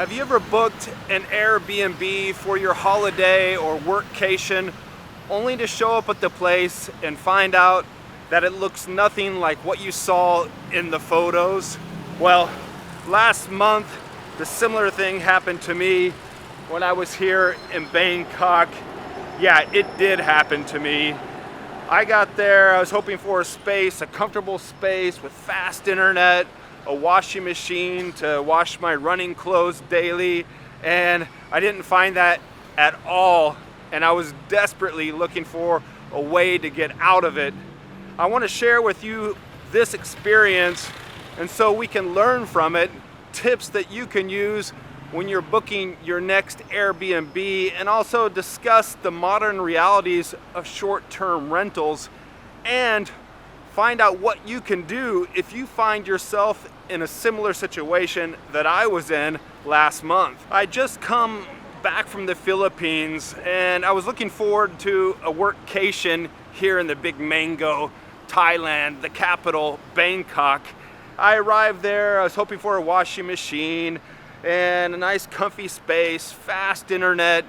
Have you ever booked an Airbnb for your holiday or workcation only to show up at the place and find out that it looks nothing like what you saw in the photos? Well, last month, the similar thing happened to me when I was here in Bangkok. Yeah, it did happen to me. I got there, I was hoping for a comfortable space with fast internet, a washing machine to wash my running clothes daily, and I didn't find that at all, and I was desperately looking for a way to get out of it. I want to share with you this experience, and so we can learn from it, tips that you can use when you're booking your next Airbnb, and also discuss the modern realities of short-term rentals and find out what you can do if you find yourself in a similar situation that I was in last month. I just come back from the Philippines and I was looking forward to a workcation here in the big mango, Thailand, the capital, Bangkok. I arrived there, I was hoping for a washing machine and a nice comfy space, fast internet,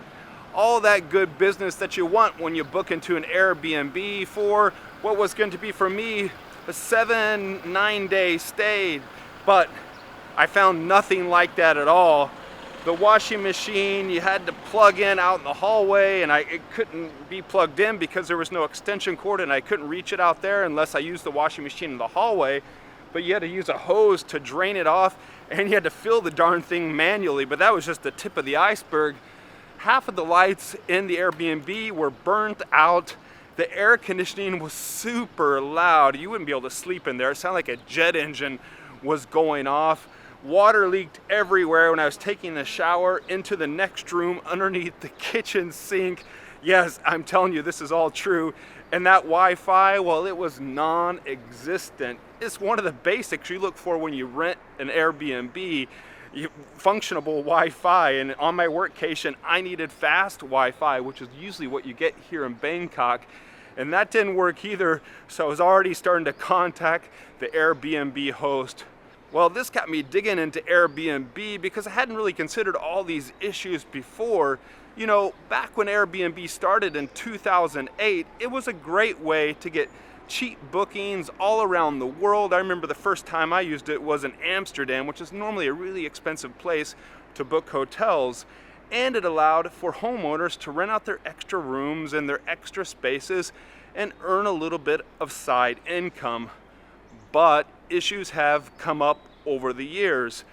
all that good business that you want when you book into an Airbnb for what was going to be for me a 7-9 day stay. But I found nothing like that at all. The washing machine you had to plug in out in the hallway, and it couldn't be plugged in because there was no extension cord and I couldn't reach it out there unless I used the washing machine in the hallway. But you had to use a hose to drain it off, and you had to fill the darn thing manually, but that was just the tip of the iceberg. Half of the lights in the Airbnb were burnt out. The air conditioning was super loud. You wouldn't be able to sleep in there. It sounded like a jet engine was going off. Water leaked everywhere when I was taking the shower into the next room underneath the kitchen sink. Yes, I'm telling you, this is all true. And that Wi-Fi, well, it was non-existent. It's one of the basics you look for when you rent an Airbnb. Functionable Wi-Fi, and on my workcation I needed fast Wi-Fi, which is usually what you get here in Bangkok, and that didn't work either. So I was already starting to contact the Airbnb host. Well, this got me digging into Airbnb because I hadn't really considered all these issues before. You know, back when Airbnb started in 2008, it was a great way to get cheap bookings all around the world. I remember the first time I used it was in Amsterdam, which is normally a really expensive place to book hotels, and it allowed for homeowners to rent out their extra rooms and their extra spaces and earn a little bit of side income. But issues have come up over the years.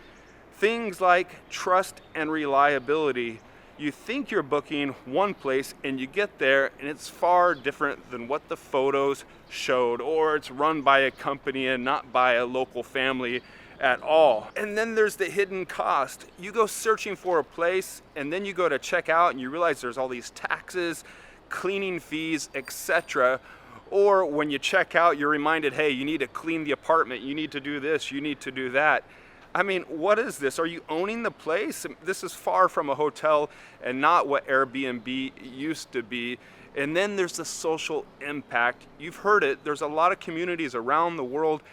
Things like trust and reliability. You think you're booking one place and you get there and it's far different than what the photos showed, or it's run by a company and not by a local family at all. And then there's the hidden cost. You go searching for a place and then you go to check out and you realize there's all these taxes, cleaning fees, etc. Or when you check out, you're reminded, hey, you need to clean the apartment, you need to do this, you need to do that. I mean, what is this? Are you owning the place? This is far from a hotel and not what Airbnb used to be. And then there's the social impact. You've heard it. There's a lot of communities around the world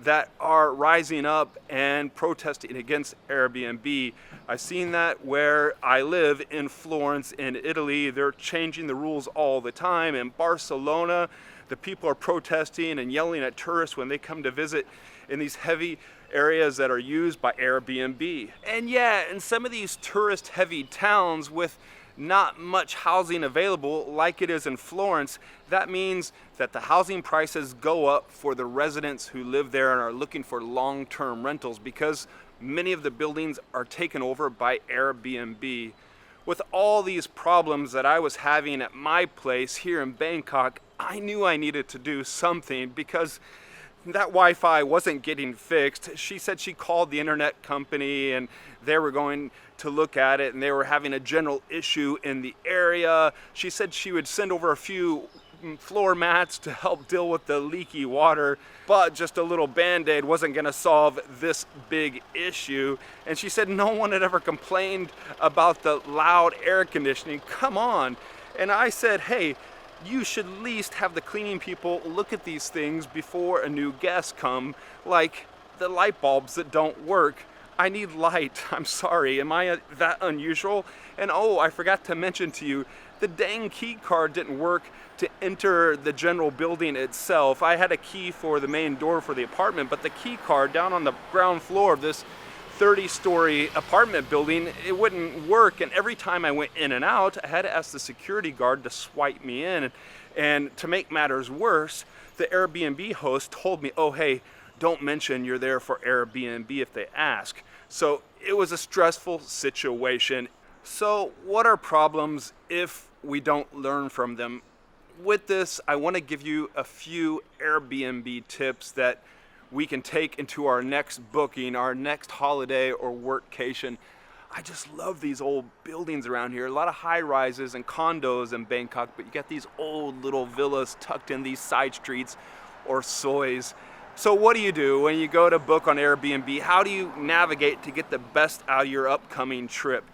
that are rising up and protesting against Airbnb. I've seen that where I live in Florence in Italy. They're changing the rules all the time. In Barcelona, the people are protesting and yelling at tourists when they come to visit in these heavy areas that are used by Airbnb. And yeah, in some of these tourist heavy towns with not much housing available like it is in Florence, that means that the housing prices go up for the residents who live there and are looking for long-term rentals because many of the buildings are taken over by Airbnb. With all these problems that I was having at my place here in Bangkok, I knew I needed to do something because that Wi-Fi wasn't getting fixed. She said she called the internet company and they were going to look at it and they were having a general issue in the area. She said she would send over a few floor mats to help deal with the leaky water, but just a little band-aid wasn't going to solve this big issue. And she said no one had ever complained about the loud air conditioning. Come on. And I said, hey, you should at least have the cleaning people look at these things before a new guest come, like the light bulbs that don't work. I need light. I'm sorry. Am I that unusual? And oh, I forgot to mention to you, the dang key card didn't work to enter the general building itself. I had a key for the main door for the apartment, but the key card down on the ground floor of this 30-story apartment building, it wouldn't work. And every time I went in and out, I had to ask the security guard to swipe me in. And to make matters worse, the Airbnb host told me, oh, hey, don't mention you're there for Airbnb if they ask. So it was a stressful situation. So what are problems if we don't learn from them? With this, I want to give you a few Airbnb tips that we can take into our next booking, our next holiday or workcation. I just love these old buildings around here. A lot of high rises and condos in Bangkok, but you got these old little villas tucked in these side streets or sois. So what do you do when you go to book on Airbnb? How do you navigate to get the best out of your upcoming trip?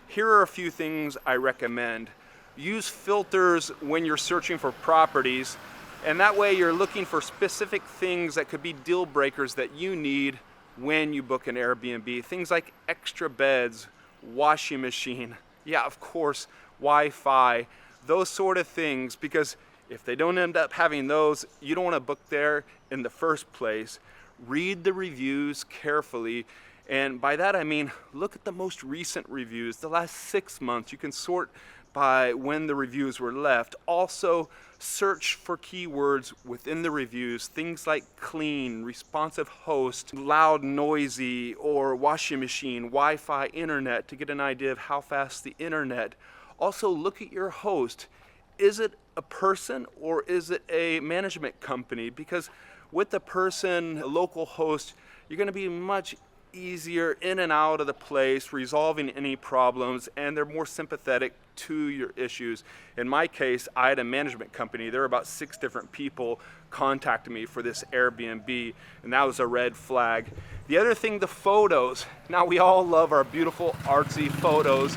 Here are a few things I recommend. Use filters when you're searching for properties, and that way you're looking for specific things that could be deal breakers that you need when you book an Airbnb. Things like extra beds, washing machine, yeah, of course, Wi-Fi, those sort of things, because if they don't end up having those, you don't want to book there in the first place. Read the reviews carefully, and by that I mean look at the most recent reviews, the last 6 months. You can sort by when the reviews were left. Also, search for keywords within the reviews, things like clean, responsive host, loud, noisy, or washing machine, Wi-Fi, internet, to get an idea of how fast the internet. Also, look at your host. Is it a person or is it a management company? Because with the person, a local host, you're going to be much easier in and out of the place, resolving any problems, and they're more sympathetic to your issues. In my case, I had a management company. There were about 6 different people contacting me for this Airbnb, and that was a red flag. The other thing, the photos. Now, we all love our beautiful artsy photos,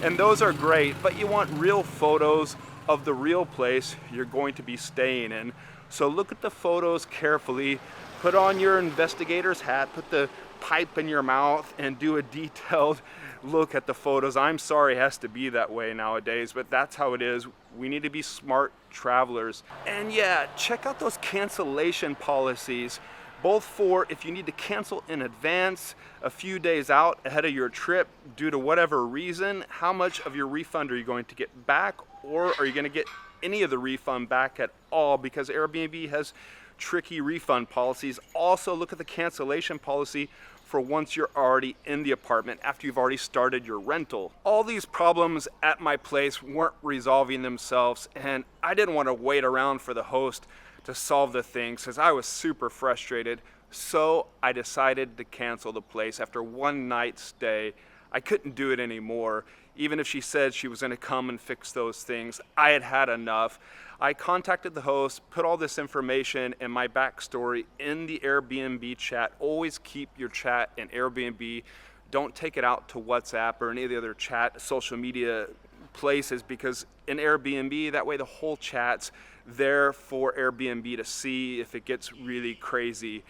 and those are great, but you want real photos of the real place you're going to be staying in. So look at the photos carefully, put on your investigator's hat, put the pipe in your mouth, and do a detailed look at the photos. I'm sorry it has to be that way nowadays, but that's how it is. We need to be smart travelers. And yeah, check out those cancellation policies, both for if you need to cancel in advance, a few days out ahead of your trip due to whatever reason. How much of your refund are you going to get back, or are you going to get any of the refund back at all? Because Airbnb has tricky refund policies. Also, look at the cancellation policy for once you're already in the apartment, after you've already started your rental. All these problems at my place weren't resolving themselves, and I didn't want to wait around for the host to solve the things because I was super frustrated. So I decided to cancel the place after one night's stay. I couldn't do it anymore. Even if she said she was going to come and fix those things, I had had enough. I contacted the host, put all this information and my backstory in the Airbnb chat. Always keep your chat in Airbnb. Don't take it out to WhatsApp or any of the other chat social media places, because in Airbnb, that way the whole chat's there for Airbnb to see if it gets really crazy.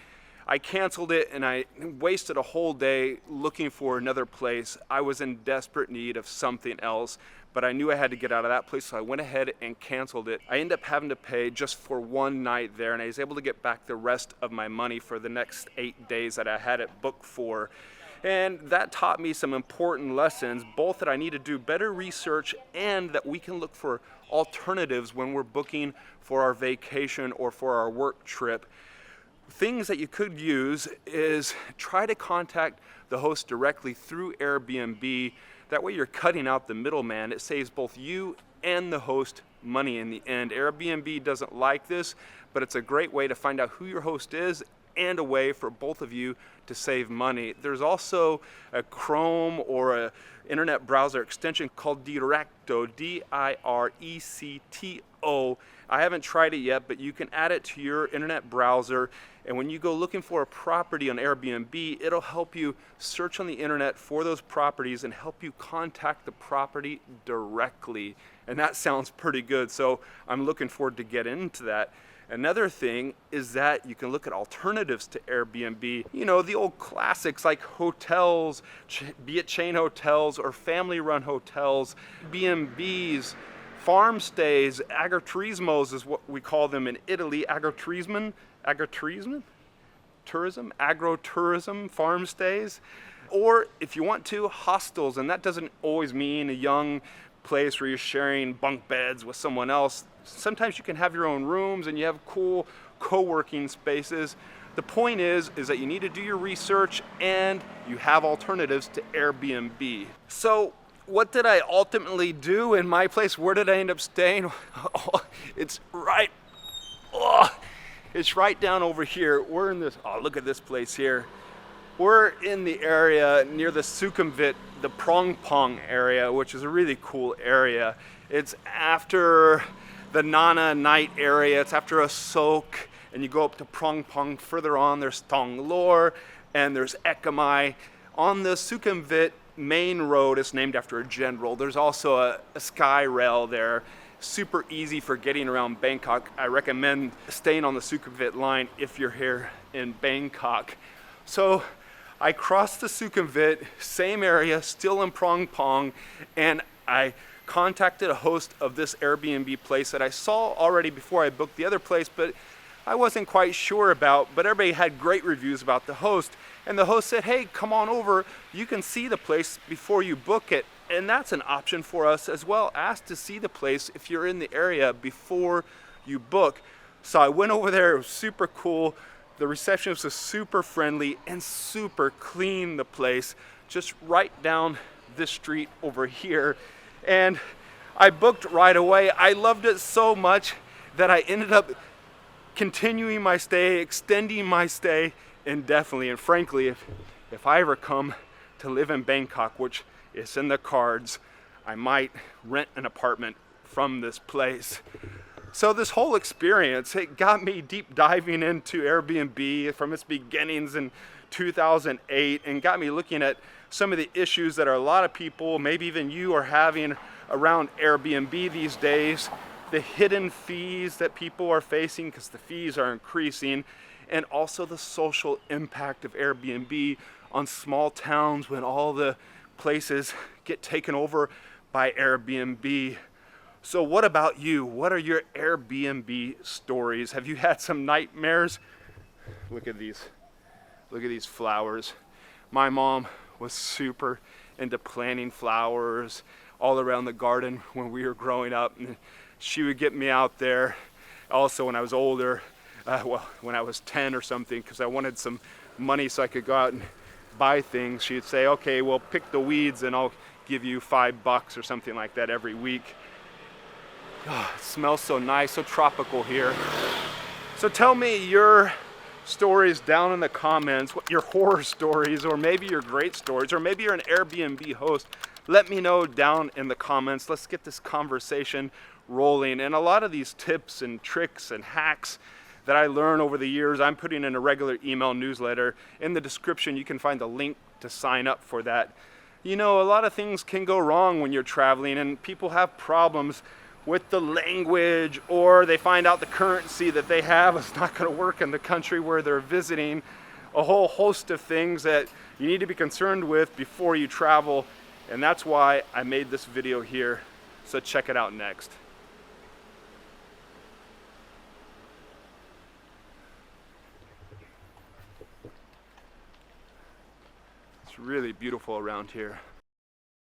I canceled it and I wasted a whole day looking for another place. I was in desperate need of something else, but I knew I had to get out of that place, so I went ahead and canceled it. I ended up having to pay just for one night there, and I was able to get back the rest of my money for the next 8 days that I had it booked for. And that taught me some important lessons, both that I need to do better research and that we can look for alternatives when we're booking for our vacation or for our work trip. Things that you could use is try to contact the host directly through Airbnb. That way you're cutting out the middleman. It saves both you and the host money in the end. Airbnb doesn't like this, but it's a great way to find out who your host is and a way for both of you to save money. There's also a Chrome or a internet browser extension called Directo, D-I-R-E-C-T-O. I haven't tried it yet, but you can add it to your internet browser, and when you go looking for a property on Airbnb, it'll help you search on the internet for those properties and help you contact the property directly. And that sounds pretty good, so I'm looking forward to get into that. Another thing is that you can look at alternatives to Airbnb. You know, the old classics like hotels, be it chain hotels or family-run hotels, B&Bs, farm stays, agriturismos is what we call them in Italy. Agrotourism, agro-tourism, farm stays. Or if you want to, hostels, and that doesn't always mean a young place where you're sharing bunk beds with someone else. Sometimes you can have your own rooms and you have cool co-working spaces. The point is that you need to do your research and you have alternatives to Airbnb. So what did I ultimately do in my place? Where did I end up staying? It's right down over here. We're in this, look at this place here. We're in the area near the Sukhumvit, the Prongpong area, which is a really cool area. It's after the Nana night area, it's after a soak, and you go up to Prongpong. Further on, there's Thong Lor, and there's Ekamai. On the Sukhumvit main road, it's named after a general. There's also a sky rail there. Super easy for getting around Bangkok. I recommend staying on the Sukhumvit line if you're here in Bangkok. So I crossed the Sukhumvit, same area, still in Prongpong, and I contacted a host of this Airbnb place that I saw already before I booked the other place, but I wasn't quite sure about, but everybody had great reviews about the host. And the host said, hey, come on over, you can see the place before you book it. And that's an option for us as well. Ask to see the place if you're in the area before you book. So I went over there, it was super cool. The receptionist was super friendly and super clean, the place, just right down this street over here. And I booked right away. I loved it so much that I ended up continuing my stay, extending my stay indefinitely. And frankly, if I ever come to live in Bangkok, which is in the cards, I might rent an apartment from this place. So this whole experience, it got me deep diving into Airbnb from its beginnings in 2008 and got me looking at some of the issues that a lot of people, maybe even you, are having around Airbnb these days, the hidden fees that people are facing because the fees are increasing, and also the social impact of Airbnb on small towns when all the places get taken over by Airbnb. So what about you? What are your Airbnb stories? Have you had some nightmares? Look at these flowers. My mom was super into planting flowers all around the garden when we were growing up. And she would get me out there also when I was older, when I was 10 or something, because I wanted some money so I could go out and buy things. She'd say, okay, well, pick the weeds and I'll give you $5 or something like that every week. Oh, it smells so nice, so tropical here. So tell me your stories down in the comments, your horror stories, or maybe your great stories, or maybe you're an Airbnb host. Let me know down in the comments. Let's get this conversation rolling. And a lot of these tips and tricks and hacks that I learned over the years, I'm putting in a regular email newsletter. In the description, you can find the link to sign up for that. You know, a lot of things can go wrong when you're traveling, and people have problems with the language, or they find out the currency that they have is not going to work in the country where they're visiting. A whole host of things that you need to be concerned with before you travel, and that's why I made this video here. So check it out next. It's really beautiful around here.